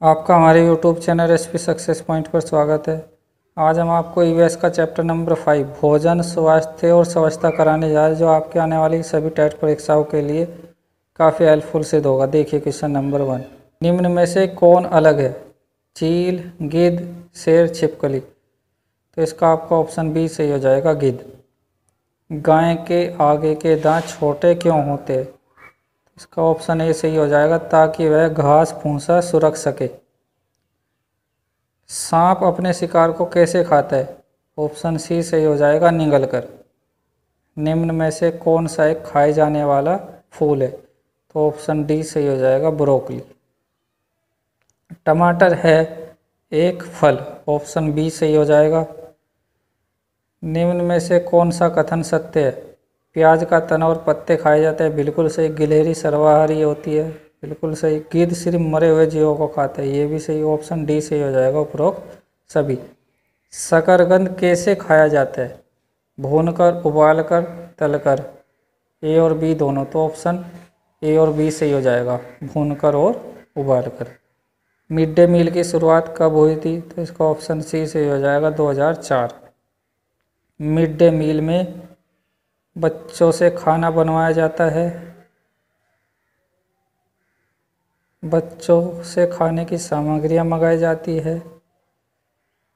आपका हमारे YouTube channel recipe success point पर स्वागत है। आज हम आपको ईवीएस का चैप्टर नंबर 5 भोजन स्वास्थ्य और स्वच्छता कराने जा रहे हैं, जो आपके आने वाली सभी टेट परीक्षाओं के लिए काफ़ी हेल्पफुल सिद्ध होगा। देखिए क्वेश्चन नंबर 1, निम्न में से कौन अलग है? चील, गिद्ध, शेर, छिपकली। तो इसका आपका ऑप्शन बी सही हो जाएगा, गिद्ध। गाय के आगे के दांत छोटे क्यों होते हैं? इसका ऑप्शन ए सही हो जाएगा, ताकि वह घास भूसा सुरख सके। सांप अपने शिकार को कैसे खाता है? ऑप्शन सी सही हो जाएगा, निगल कर। निम्न में से कौन सा एक खाए जाने वाला फूल है? तो ऑप्शन डी सही हो जाएगा, ब्रोकली। टमाटर है एक फल। ऑप्शन बी सही हो जाएगा। निम्न में से कौन सा कथन सत्य है? प्याज का तना और पत्ते खाए जाते हैं। बिल्कुल सही। गिलहरी सर्वाहारी होती है। बिल्कुल सही। गिद्ध सिर्फ मरे हुए जीवों को खाता है। ये भी सही। ऑप्शन डी सही हो जाएगा, उपरोक्त सभी। शकरकंद कैसे खाया जाता है? भूनकर, उबालकर, तलकर। ए और बी दोनों। तो ऑप्शन ए और बी सही हो जाएगा, भूनकर और उबालकर। मिड डे मील की शुरुआत कब हुई थी? तो इसका ऑप्शन सी सही हो जाएगा, 2004। मिड डे मील में बच्चों से खाना बनवाया जाता है। बच्चों से खाने की सामग्रियां मंगाई जाती है।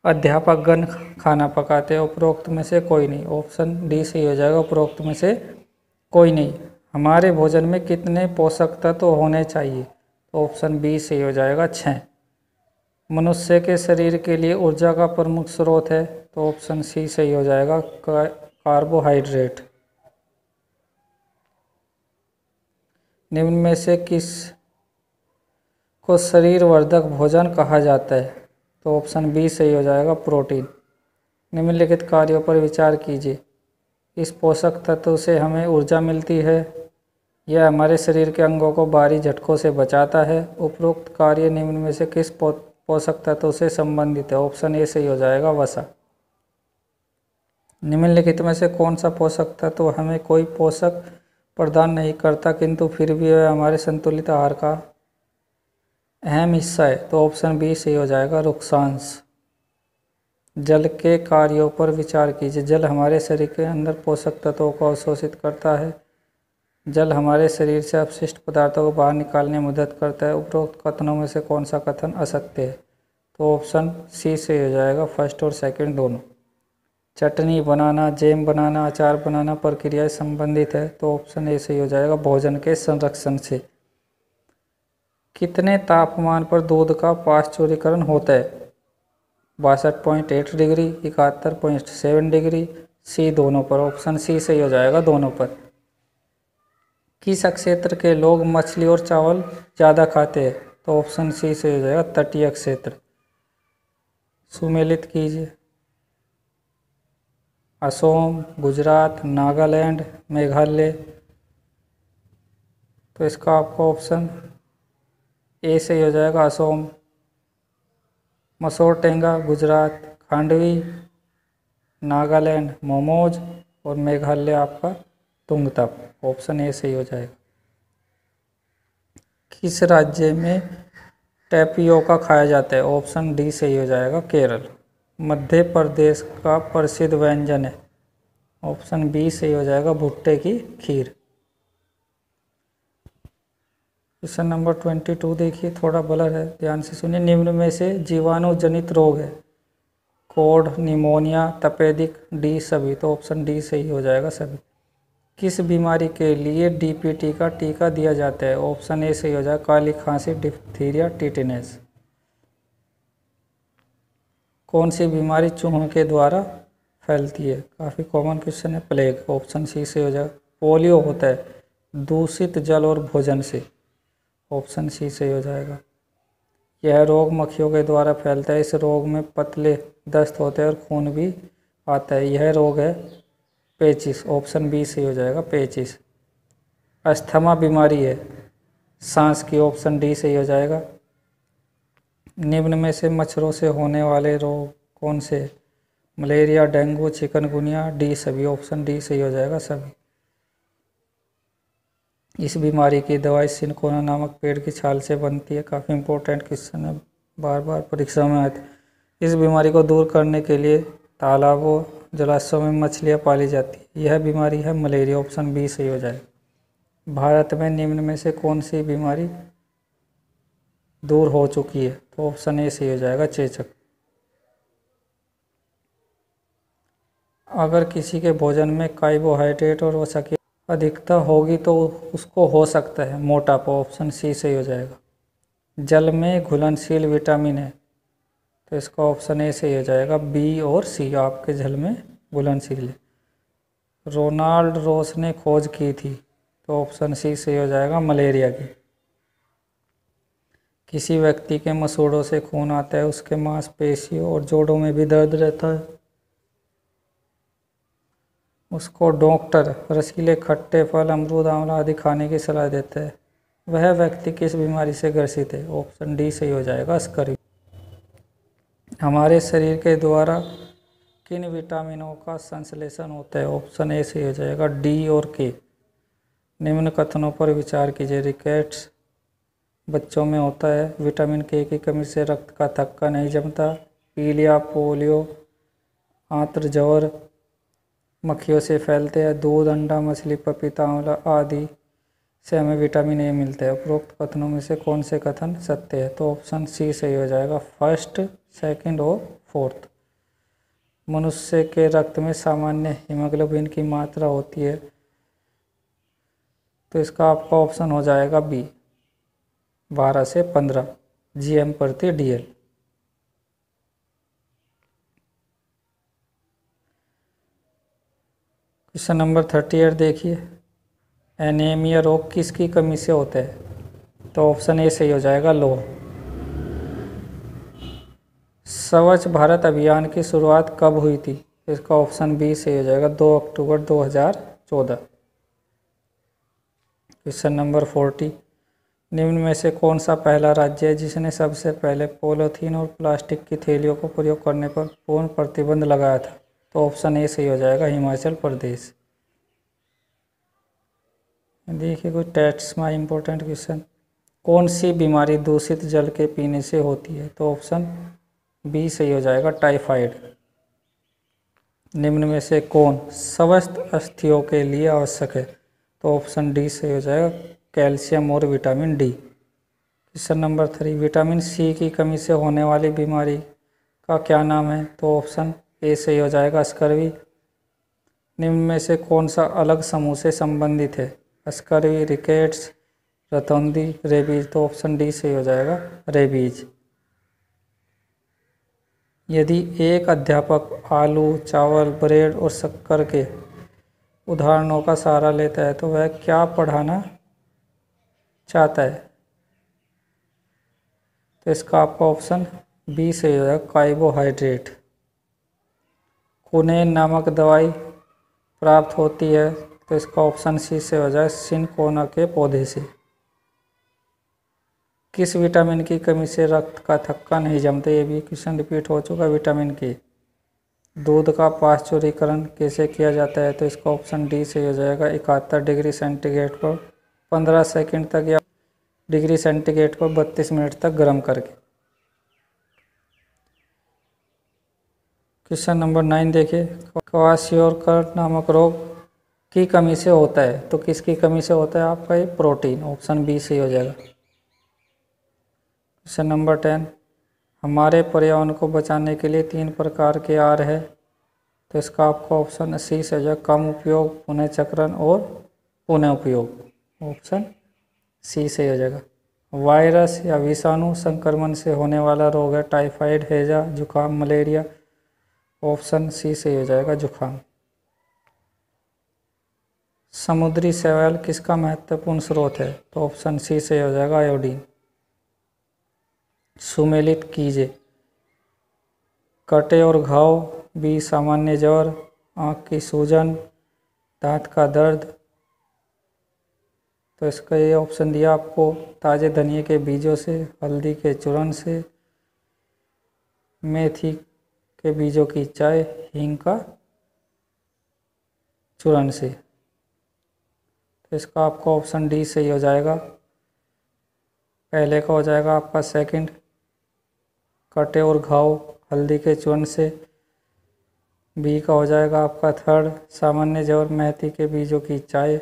अध्यापकगण खाना पकाते हैं। उपरोक्त में से कोई नहीं। ऑप्शन डी सही हो जाएगा, उपरोक्त में से कोई नहीं। हमारे भोजन में कितने पोषक तत्व होने चाहिए? तो ऑप्शन बी सही हो जाएगा, 6। मनुष्य के शरीर के लिए ऊर्जा का प्रमुख स्रोत है। तो ऑप्शन सी सही हो जाएगा, कार्बोहाइड्रेट। निम्न में से किस को शरीर वर्धक भोजन कहा जाता है? तो ऑप्शन बी सही हो जाएगा, प्रोटीन। निम्नलिखित कार्यों पर विचार कीजिए। इस पोषक तत्व से हमें ऊर्जा मिलती है। यह हमारे शरीर के अंगों को भारी झटकों से बचाता है। उपरोक्त कार्य निम्न में से किस पोषक तत्व से संबंधित है? ऑप्शन ए सही हो जाएगा, वसा। निम्नलिखित में से कौन सा पोषक तत्व हमें कोई पोषक प्रदान नहीं करता, किंतु फिर भी वह हमारे संतुलित आहार का अहम हिस्सा है? तो ऑप्शन बी सही हो जाएगा, रुक्षांश। जल के कार्यों पर विचार कीजिए। जल हमारे शरीर के अंदर पोषक तत्वों को अवशोषित करता है। जल हमारे शरीर से अपशिष्ट पदार्थों को बाहर निकालने में मदद करता है। उपरोक्त कथनों में से कौन सा कथन असत्य है? तो ऑप्शन सी से हो जाएगा, फर्स्ट और सेकंड दोनों। चटनी बनाना, जैम बनाना, अचार बनाना प्रक्रियाएं संबंधित है। तो ऑप्शन ए सही हो जाएगा, भोजन के संरक्षण से। कितने तापमान पर दूध का पाश्चुरीकरण होता है? 62.8 डिग्री, 71.7 डिग्री, सी दोनों पर। ऑप्शन सी सही हो जाएगा, दोनों पर। किस क्षेत्र के लोग मछली और चावल ज़्यादा खाते हैं? तो ऑप्शन सी सही हो जाएगा, तटीय क्षेत्र। सुमेलित कीजिए। असम, गुजरात, नागालैंड, मेघालय। तो इसका आपका ऑप्शन ए सही हो जाएगा, असम। मसोर टेंगा गुजरात, खांडवी नागालैंड, मोमोज, और मेघालय आपका तुंगताप। ऑप्शन ए सही हो जाएगा। किस राज्य में टैपियोका खाया जाता है? ऑप्शन डी सही हो जाएगा, केरल। मध्य प्रदेश का प्रसिद्ध व्यंजन है? ऑप्शन बी सही हो जाएगा, भुट्टे की खीर। क्वेश्चन नंबर 22 देखिए, थोड़ा ब्लर है, ध्यान से सुनिए। निम्न में से जीवाणु जनित रोग है? कोढ़, निमोनिया, तपेदिक, डी सभी। तो ऑप्शन डी सही हो जाएगा, सभी। किस बीमारी के लिए डीपीटी का टीका दिया जाता है? ऑप्शन ए सही हो जाएगा, काली खांसी, डिप्थीरिया, टिटेनस। कौन सी बीमारी चूहों के द्वारा फैलती है? काफ़ी कॉमन क्वेश्चन है, प्लेग। ऑप्शन सी से हो जाएगा। पोलियो होता है दूषित जल और भोजन से। ऑप्शन सी सही हो जाएगा। यह रोग मक्खियों के द्वारा फैलता है। इस रोग में पतले दस्त होते हैं और खून भी आता है। यह रोग है पेचिस। ऑप्शन बी सही हो जाएगा, पेचिस। अस्थमा बीमारी है सांस की। ऑप्शन डी सही हो जाएगा। निम्न में से मच्छरों से होने वाले रोग कौन से? मलेरिया, डेंगू, चिकनगुनिया, डी सभी। ऑप्शन डी सही हो जाएगा, सभी। इस बीमारी की दवाई सिनकोना नामक पेड़ की छाल से बनती है। काफ़ी इंपॉर्टेंट क्वेश्चन है, बार बार परीक्षा में आती। इस बीमारी को दूर करने के लिए तालाबों जलाशयों में मछलियाँ पाली जाती है। यह बीमारी है मलेरिया। ऑप्शन बी सही हो जाएगा। भारत में निम्न में से कौन सी बीमारी दूर हो चुकी है? तो ऑप्शन ए सही हो जाएगा, चेचक। अगर किसी के भोजन में कार्बोहाइड्रेट और वसा की अधिकता होगी तो उसको हो सकता है मोटापा। ऑप्शन सी सही हो जाएगा। जल में घुलनशील विटामिन है, तो इसका ऑप्शन ए सही हो जाएगा। बी और सी आपके जल में घुलनशील है। रोनाल्ड रोस ने खोज की थी, तो ऑप्शन सी सही हो जाएगा, मलेरिया की। किसी व्यक्ति के मसूड़ों से खून आता है, उसके मांसपेशियों और जोड़ों में भी दर्द रहता है, उसको डॉक्टर रसीले खट्टे फल, अमरूद, आंवला आदि खाने की सलाह देते हैं। वह व्यक्ति किस बीमारी से ग्रसित है? ऑप्शन डी सही हो जाएगा, स्कर्वी। हमारे शरीर के द्वारा किन विटामिनों का संश्लेषण होता है? ऑप्शन ए सही हो जाएगा, डी और के। निम्न कथनों पर विचार कीजिए। रिकेट्स बच्चों में होता है, विटामिन के की कमी से रक्त का थक्का नहीं जमता, पीलिया, पोलियो, आंत्र ज्वर मक्खियों से फैलते हैं, दूध, अंडा, मछली, पपीता, आंवला आदि से हमें विटामिन ए मिलता है। उपरोक्त कथनों में से कौन से कथन सत्य है? तो ऑप्शन सी सही हो जाएगा, फर्स्ट, सेकंड और फोर्थ। मनुष्य के रक्त में सामान्य हीमोग्लोबिन की मात्रा होती है, तो इसका आपका ऑप्शन हो जाएगा बी, 12 से 15 GM प्रति DL। क्वेश्चन नंबर 38 देखिए। एनीमिया रोग किसकी कमी से होता है? तो ऑप्शन ए सही हो जाएगा, लोह। स्वच्छ भारत अभियान की शुरुआत कब हुई थी? इसका ऑप्शन बी सही हो जाएगा, 2 अक्टूबर 2014। Question number 40। निम्न में से कौन सा पहला राज्य है जिसने सबसे पहले पॉलीथीन और प्लास्टिक की थैलियों को प्रयोग करने पर पूर्ण प्रतिबंध लगाया था? तो ऑप्शन ए सही हो जाएगा, हिमाचल प्रदेश। देखिए कोई टेस्ट में इम्पोर्टेंट क्वेश्चन। कौन सी बीमारी दूषित जल के पीने से होती है? तो ऑप्शन बी सही हो जाएगा, टाइफाइड। निम्न में से कौन स्वस्थ अस्थियों के लिए आवश्यक है? तो ऑप्शन डी सही हो जाएगा, कैल्शियम और vitamin D. Question number 3। Vitamin C की कमी से होने वाली बीमारी का क्या नाम है? तो ऑप्शन ए सही हो जाएगा, स्कर्वी। निम्न में से कौन सा अलग समूह से संबंधित है? स्कर्वी, रिकेट्स, रतौंधी, रेबीज। तो ऑप्शन डी सही हो जाएगा, रेबीज। यदि एक अध्यापक आलू, चावल, ब्रेड और शक्कर के उदाहरणों का सहारा लेता है तो वह क्या पढ़ाना चाहता है? तो इसका आपका ऑप्शन बी सही हो जाएगा, कार्बोहाइड्रेट। कुनेन नामक दवाई प्राप्त होती है, तो इसका ऑप्शन सी से हो जाए, सिनकोना के पौधे से। किस विटामिन की कमी से रक्त का थक्का नहीं जमता? ये भी क्वेश्चन रिपीट हो चुका है। विटामिन के। दूध का पाश्चुरीकरण कैसे किया जाता है? तो इसका ऑप्शन डी से हो जाएगा, 71 डिग्री सेंटीग्रेड पर 15 सेकंड तक या डिग्री सेंटीग्रेड पर 32 मिनट तक गर्म करके। क्वेश्चन नंबर 9 देखिए। क्वाशियोरकर नामक रोग की कमी से होता है, तो किसकी कमी से होता है आपका? ये प्रोटीन। ऑप्शन बी सही हो जाएगा। Question number 10। हमारे पर्यावरण को बचाने के लिए 3 प्रकार के आर है, तो इसका आपका ऑप्शन सी से हो जाएगा, कम उपयोग, पुनः चक्रण और पुनः उपयोग। ऑप्शन सी से हो जाएगा। वायरस या विषाणु संक्रमण से होने वाला रोग है टाइफाइड, हैजा, जुकाम, मलेरिया। ऑप्शन सी से हो जाएगा, जुकाम। समुद्री शैवाल किसका महत्वपूर्ण स्रोत है? तो ऑप्शन सी से हो जाएगा, आयोडीन। सुमेलित कीजिए। कटे और घाव, बी सामान्य ज्वर, आँख की सूजन, दांत का दर्द। तो इसका ये ऑप्शन दिया आपको, ताजे धनिए के बीजों से, हल्दी के चूर्ण से, मेथी के बीजों की चाय, हींग का चूर्ण से। तो इसका आपका ऑप्शन डी सही हो जाएगा। पहले का हो जाएगा आपका सेकंड। कटे और घाव हल्दी के चूर्ण से। बी का हो जाएगा आपका थर्ड, सामान्य जवर मेथी के बीजों की चाय।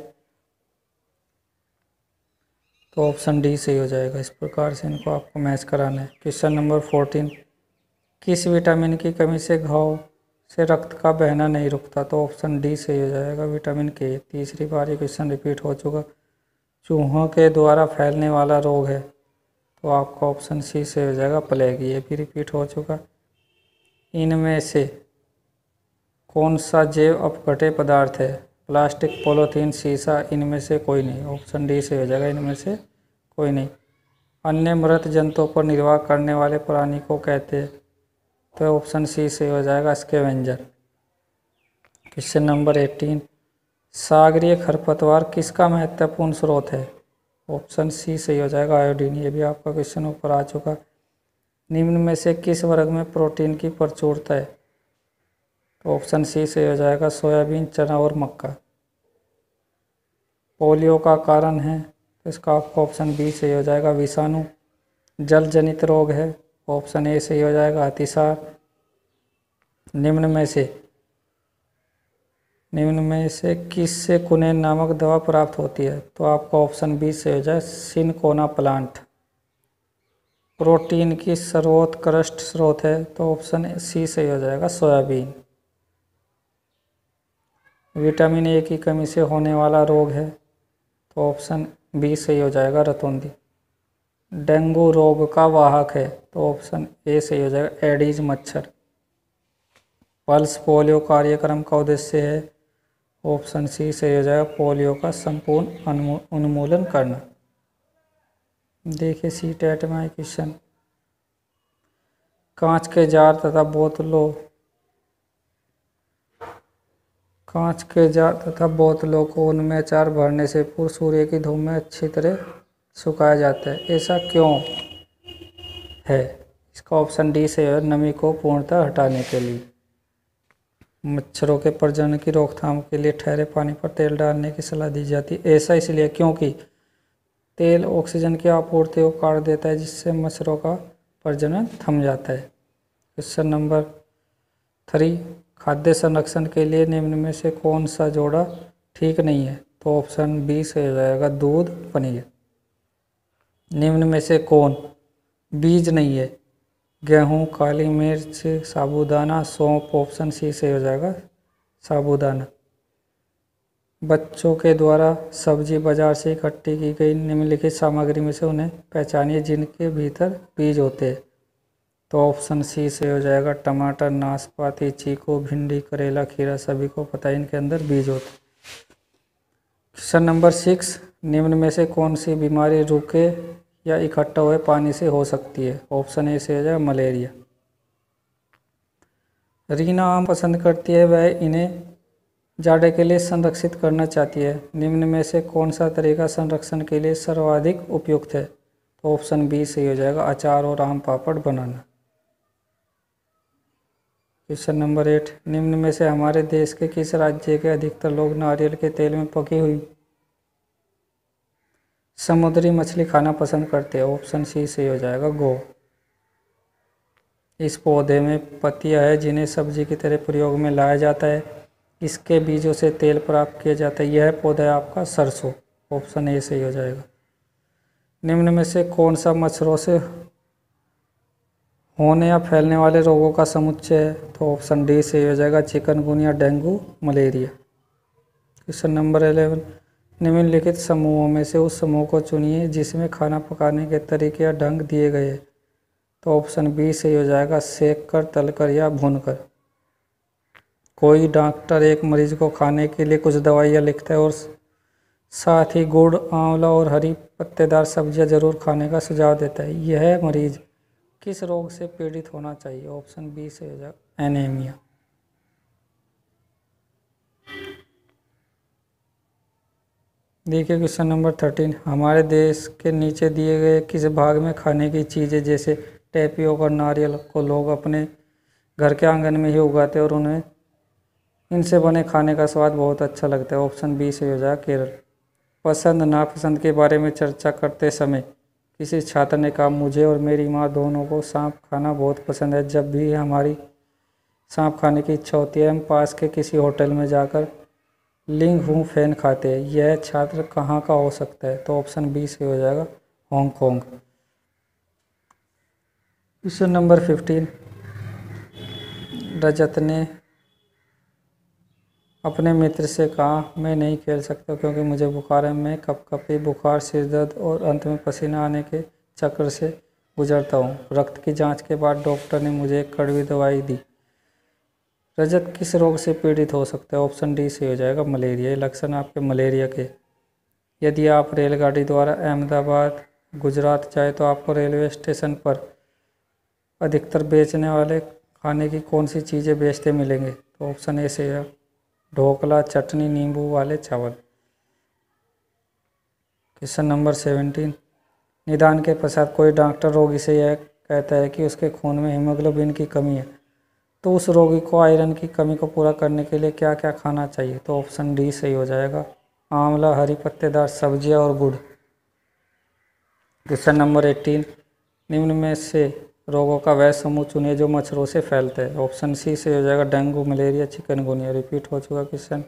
तो ऑप्शन डी सही हो जाएगा। इस प्रकार से इनको आपको मैच कराना है। क्वेश्चन नंबर 14, किस विटामिन की कमी से घाव से रक्त का बहना नहीं रुकता? तो ऑप्शन डी सही हो जाएगा, विटामिन के। तीसरी बार ये क्वेश्चन रिपीट हो चुका। चूहों के द्वारा फैलने वाला रोग है, तो आपका ऑप्शन सी सही हो जाएगा, प्लेग। ये भी रिपीट हो चुका। इनमें से कौन सा जैव अपघट्य पदार्थ है? प्लास्टिक, पॉलीथीन, शीशा, इनमें से कोई नहीं। ऑप्शन डी सही हो जाएगा, इनमें से कोई नहीं। अन्य मृत जंतुओं पर निर्वाह करने वाले प्राणी को कहते हैं? तो ऑप्शन सी सही हो जाएगा, स्कैवेंजर। क्वेश्चन नंबर 18, सागरीय खरपतवार किसका महत्वपूर्ण स्रोत है? ऑप्शन सी सही हो जाएगा, आयोडीन। ये भी आपका क्वेश्चन ऊपर आ चुका। निम्न में से किस वर्ग में प्रोटीन की प्रचुरता है? तो ऑप्शन सी सही हो जाएगा, सोयाबीन, चना और मक्का। पोलियो का कारण है, तो इसका आपको ऑप्शन बी सही हो जाएगा, विषाणु। जल जनित रोग है, ऑप्शन ए सही हो जाएगा, अतिसार। निम्न में से किससे कुनेन नामक दवा प्राप्त होती है? तो आपका ऑप्शन बी सही हो जाए, सिनकोना प्लांट। प्रोटीन की सर्वोत्कृष्ट स्रोत है, तो ऑप्शन सी सही हो जाएगा, सोयाबीन। विटामिन ए की कमी से होने वाला रोग है, तो ऑप्शन बी सही हो जाएगा, रतौंधी। डेंगू रोग का वाहक है, तो ऑप्शन ए सही हो जाएगा, एडीज मच्छर। पल्स पोलियो कार्यक्रम का उद्देश्य है, ऑप्शन सी सही हो जाएगा, पोलियो का संपूर्ण उन्मूलन करना। देखिए सी टेट में आए क्वेश्चन। कांच के जार तथा बोतलों को उनमें अचार भरने से पूर्व सूर्य की धूप में अच्छी तरह सुखाया जाता है, ऐसा क्यों है? इसका ऑप्शन डी से है, नमी को पूर्णतः हटाने के लिए। मच्छरों के प्रजनन की रोकथाम के लिए ठहरे पानी पर तेल डालने की सलाह दी जाती है, ऐसा इसलिए क्योंकि तेल ऑक्सीजन की आपूर्ति को काट देता है, जिससे मच्छरों का प्रजनन थम जाता है। क्वेश्चन नंबर 3, खाद्य संरक्षण के लिए निम्न में से कौन सा जोड़ा ठीक नहीं है? तो ऑप्शन बी से हो जाएगा, दूध, पनीर। निम्न में से कौन बीज नहीं है? गेहूं, काली मिर्च, साबूदाना, सौंफ। ऑप्शन सी से हो जाएगा, साबूदाना। बच्चों के द्वारा सब्जी बाजार से इकट्ठी की गई निम्नलिखित सामग्री में से उन्हें पहचानिए जिनके भीतर बीज होते हैं। तो ऑप्शन सी से हो जाएगा, टमाटर, नाशपाती, चीकू, भिंडी, करेला, खीरा। सभी को पता है इनके अंदर बीज होते हैं। क्वेश्चन नंबर 6, निम्न में से कौन सी बीमारी रूखे या इकट्ठा हुए पानी से हो सकती है? ऑप्शन ए से हो जाएगा, मलेरिया। रीना आम पसंद करती है, वह इन्हें जाड़े के लिए संरक्षित करना चाहती है। निम्न में से कौन सा तरीका संरक्षण के लिए सर्वाधिक उपयुक्त है? तो ऑप्शन बी सही हो जाएगा, अचार और आम पापड़ बनाना। क्वेश्चन नंबर 8, निम्न में से हमारे देश के किस राज्य के अधिकतर लोग नारियल के तेल में पकी हुई समुद्री मछली खाना पसंद करते हैं? ऑप्शन सी सही हो जाएगा, गोवा। इस पौधे में पत्तियां हैं जिन्हें सब्जी की तरह प्रयोग में लाया जाता है। इसके बीजों से तेल प्राप्त किया जाता है। यह पौधा है आपका सरसों। ऑप्शन ए सही हो जाएगा। निम्न में से कौन सा मच्छरों से होने या फैलने वाले रोगों का समुच्चय है? तो ऑप्शन डी सही हो जाएगा, chikungunya, dengue, malaria. Question number 11, निम्नलिखित समूहों में से उस समूह को चुनिए जिसमें खाना पकाने के तरीके या ढंग दिए गए हैं। तो ऑप्शन बी सही हो जाएगा, सेक कर, तलकर या भूनकर। कोई डॉक्टर एक मरीज को खाने के लिए कुछ दवाइयाँ लिखता है और साथ ही गुड़, आंवला और हरी पत्तेदार सब्जियां जरूर खाने का सुझाव देता है। यह मरीज किस रोग से पीड़ित होना चाहिए? ऑप्शन बी से हो जाएगा, एनीमिया। देखिए क्वेश्चन नंबर 13, हमारे देश के नीचे दिए गए किस भाग में खाने की चीज़ें जैसे टेपियोका और नारियल को लोग अपने घर के आंगन में ही उगाते हैं और उन्हें इनसे बने खाने का स्वाद बहुत अच्छा लगता है? ऑप्शन बी से हो जाएगा, केरल। पसंद नापसंद के बारे में चर्चा करते समय किसी छात्र ने कहा, मुझे और मेरी माँ दोनों को सांप खाना बहुत पसंद है। जब भी हमारी सांप खाने की इच्छा होती है हम पास के किसी होटल में जाकर लिंग हूँ फैन खाते हैं। यह छात्र कहाँ का हो सकता है? तो ऑप्शन बी से हो जाएगा हांगकांग। Question number 15। रजत ने अपने मित्र से कहा, मैं नहीं खेल सकता क्योंकि मुझे बुखार है। मैं कपकपी, बुखार, सिर दर्द और अंत में पसीना आने के चक्र से गुजरता हूँ। रक्त की जांच के बाद डॉक्टर ने मुझे एक कड़वी दवाई दी। रजत किस रोग से पीड़ित हो सकता है? ऑप्शन डी से हो जाएगा मलेरिया। ये लक्षण आपके मलेरिया के। यदि आप रेलगाड़ी द्वारा अहमदाबाद गुजरात जाए तो आपको रेलवे स्टेशन पर अधिकतर बेचने वाले खाने की कौन सी चीज़ें बेचते मिलेंगे? तो ऑप्शन ए से है ढोकला, चटनी, नींबू वाले चावल। Question number 17। निदान के पश्चात कोई डॉक्टर रोगी से यह कहता है कि उसके खून में हीमोग्लोबिन की कमी है, तो उस रोगी को आयरन की कमी को पूरा करने के लिए क्या क्या खाना चाहिए? तो ऑप्शन डी सही हो जाएगा आंवला, हरी पत्तेदार सब्जियां और गुड़। Question number 18। निम्न में से रोगों का वह समूह चुनिए जो मच्छरों से फैलते हैं। ऑप्शन सी से हो जाएगा डेंगू, मलेरिया, चिकनगुनिया। रिपीट हो चुका क्वेश्चन।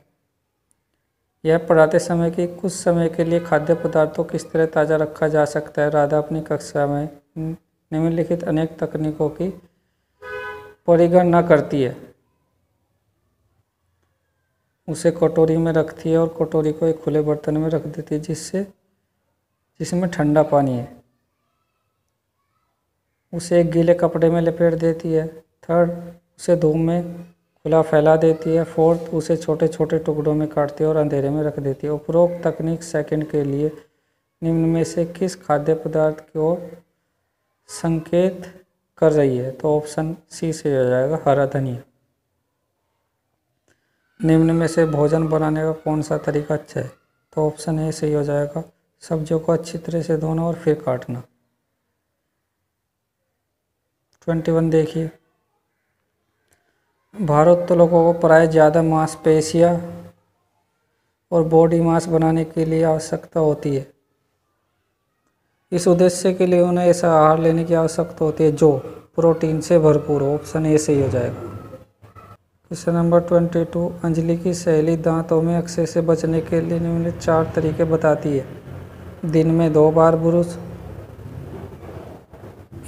यह पढ़ाते समय कि कुछ समय के लिए खाद्य पदार्थों किस तरह ताज़ा रखा जा सकता है। राधा अपनी कक्षा में निम्नलिखित अनेक तकनीकों की परिगणना करती है। उसे कटोरी में रखती है और कटोरी को एक खुले बर्तन में रख देती है जिसमें ठंडा पानी है। उसे एक गीले कपड़े में लपेट देती है। थर्ड, उसे धूप में खुला फैला देती है। फोर्थ, उसे छोटे छोटे टुकड़ों में काटती है और अंधेरे में रख देती है। उपरोक्त तकनीक सेकंड के लिए निम्न में से किस खाद्य पदार्थ की ओर संकेत कर रही है? तो ऑप्शन सी से हो जाएगा हरा धनिया। निम्न में से भोजन बनाने का कौन सा तरीका अच्छा है? तो ऑप्शन ए सही हो जाएगा सब्जियों को अच्छी तरह से धोना और फिर काटना। 21 देखिए। भारोत्तोलकों लोगों को प्राय ज़्यादा मांसपेशियां और बॉडी मास बनाने के लिए आवश्यकता होती है। इस उद्देश्य के लिए उन्हें ऐसा आहार लेने की आवश्यकता होती है जो प्रोटीन से भरपूर हो। ऑप्शन ए सही हो जाएगा। Question number 22। अंजलि की सहेली दांतों में अक्से से बचने के लिए निम्नलिखित 4 तरीके बताती है। दिन में 2 बार ब्रुश,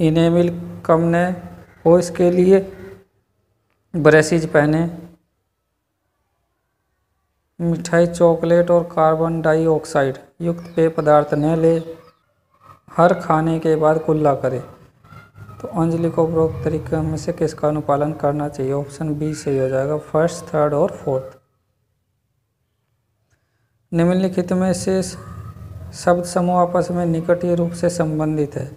इनेमिल कम न हो इसके लिए ब्रशेज पहने, मिठाई, चॉकलेट और कार्बन डाइऑक्साइड युक्त पेय पदार्थ न ले, हर खाने के बाद कुल्ला करें। तो अंजलि को उपरोक्त तरीके में से किसका अनुपालन करना चाहिए? ऑप्शन बी सही हो जाएगा फर्स्ट, थर्ड और फोर्थ। निम्नलिखित में से शब्द समूह आपस में निकटीय रूप से संबंधित है।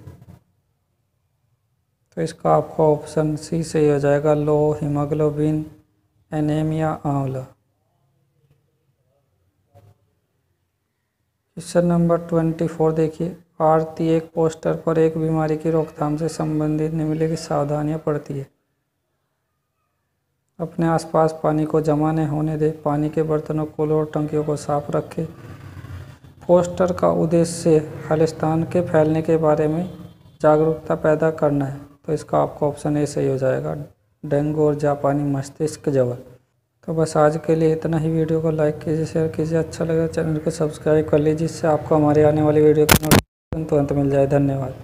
तो इसका आपको ऑप्शन सी सही हो जाएगा लो हीमोग्लोबिन, एनीमिया, आंवला। क्वेश्चन नंबर 24 देखिए। आरती एक पोस्टर पर एक बीमारी की रोकथाम से संबंधित निम्नलिखित सावधानियां पढ़ती है। अपने आसपास पानी को जमा न होने दे, पानी के बर्तनों, कूलर और टंकियों को साफ रखें। पोस्टर का उद्देश्य खालिस्तान के फैलने के बारे में जागरूकता पैदा करना है। तो इसका आपको ऑप्शन ए सही हो जाएगा डेंगू और जापानी मस्तिष्क ज्वर। तो बस आज के लिए इतना ही। वीडियो को लाइक कीजिए, शेयर कीजिए, अच्छा लगे चैनल को सब्सक्राइब कर लीजिए जिससे आपको हमारे आने वाली वीडियो की नोटिफिकेशन तुरंत मिल जाए। धन्यवाद।